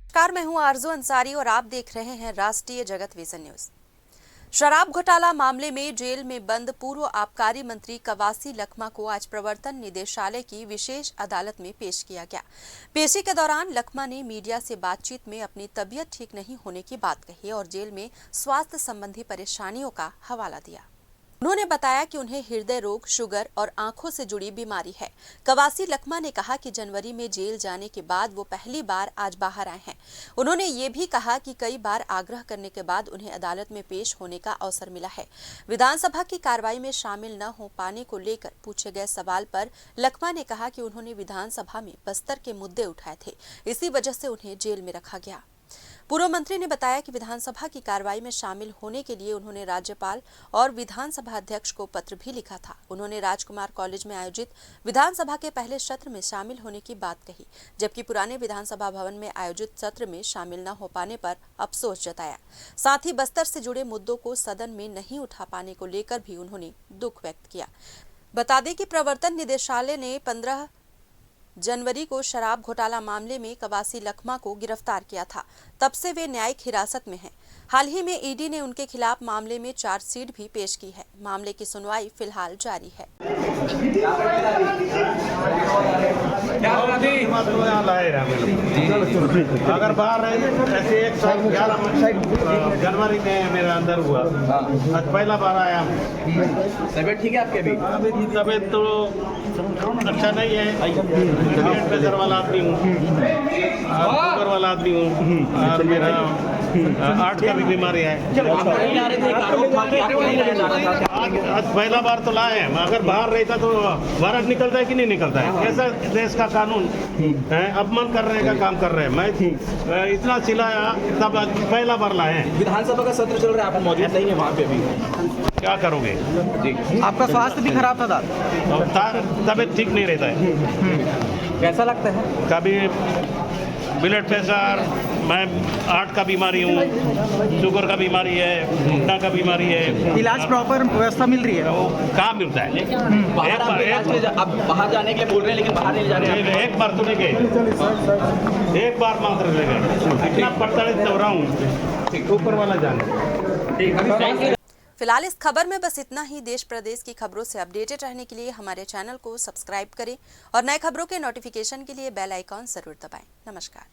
नमस्कार, मैं हूं आरजू अंसारी और आप देख रहे हैं राष्ट्रीय जगत विजन न्यूज। शराब घोटाला मामले में जेल में बंद पूर्व आबकारी मंत्री कवासी लखमा को आज प्रवर्तन निदेशालय की विशेष अदालत में पेश किया गया। पेशी के दौरान लखमा ने मीडिया से बातचीत में अपनी तबीयत ठीक नहीं होने की बात कही और जेल में स्वास्थ्य संबंधी परेशानियों का हवाला दिया। उन्होंने बताया कि उन्हें हृदय रोग, शुगर और आंखों से जुड़ी बीमारी है। कवासी लखमा ने कहा कि जनवरी में जेल जाने के बाद वो पहली बार आज बाहर आए हैं। उन्होंने ये भी कहा कि कई बार आग्रह करने के बाद उन्हें अदालत में पेश होने का अवसर मिला है। विधानसभा की कार्रवाई में शामिल न हो पाने को लेकर पूछे गए सवाल पर लखमा ने कहा कि उन्होंने विधानसभा में बस्तर के मुद्दे उठाए थे, इसी वजह से उन्हें जेल में रखा गया। पूर्व मंत्री ने बताया कि विधानसभा की कार्रवाई में शामिल होने के लिए उन्होंने राज्यपाल और विधानसभा अध्यक्ष को पत्र भी लिखा था। उन्होंने राजकुमार कॉलेज में आयोजित विधानसभा के पहले सत्र में शामिल होने की बात कही, जबकि पुराने विधानसभा भवन में आयोजित सत्र में शामिल न हो पाने पर अफसोस जताया। साथ ही बस्तर से जुड़े मुद्दों को सदन में नहीं उठा पाने को लेकर भी उन्होंने दुख व्यक्त किया। बता दें कि प्रवर्तन निदेशालय ने 15 जनवरी को शराब घोटाला मामले में कवासी लखमा को गिरफ्तार किया था। तब से वे न्यायिक हिरासत में हैं। हाल ही में ईडी ने उनके खिलाफ मामले में चार्जशीट भी पेश की है। मामले की सुनवाई फिलहाल जारी है। अगर बाहर ऐसे 1 साल 11 जनवरी में मेरा अंदर हुआ, आज पहला बार आया। तबियत ठीक है आपके? अभी तबियत तो अच्छा नहीं है। ब्लड प्रेशर वाला आदमी हूँ, शुगर वाला आदमी हूँ और मेरा हार्ट का भी बीमारी है। आज पहला बार तो लाए हैं। अगर बाहर रहता तो वारंट निकलता है कि नहीं निकलता है? कैसा देश का कानून है? अपमान करने का काम कर रहे हैं। मैं इतना चिल्लाया तब पहला बार लाए हैं। विधानसभा का सत्र चल रहा है, आप मौजूद नहीं है वहाँ पे भी, क्या करोगे जी? आपका स्वास्थ्य भी खराब था, तबियत ठीक नहीं रहता है। कैसा लगता है? कभी ब्लड प्रेशर, मैं हार्ट का बीमारी हूँ, शुगर का बीमारी है, घुटना का बीमारी है। इलाज प्रॉपर व्यवस्था मिल रही है? वो कहाँ मिलता है? अब बाहर जाने के लिए बोल रहे हैं लेकिन बाहर नहीं जा रहे हैं। एक बार तो नहीं गए, एक बार मात्र ले गए। इतना प्रताड़ित हो रहा हूँ, ऊपर वाला जाने। फिलहाल इस खबर में बस इतना ही। देश प्रदेश की खबरों से अपडेटेड रहने के लिए हमारे चैनल को सब्सक्राइब करें और नए खबरों के नोटिफिकेशन के लिए बेल आइकॉन जरूर दबाएं। नमस्कार।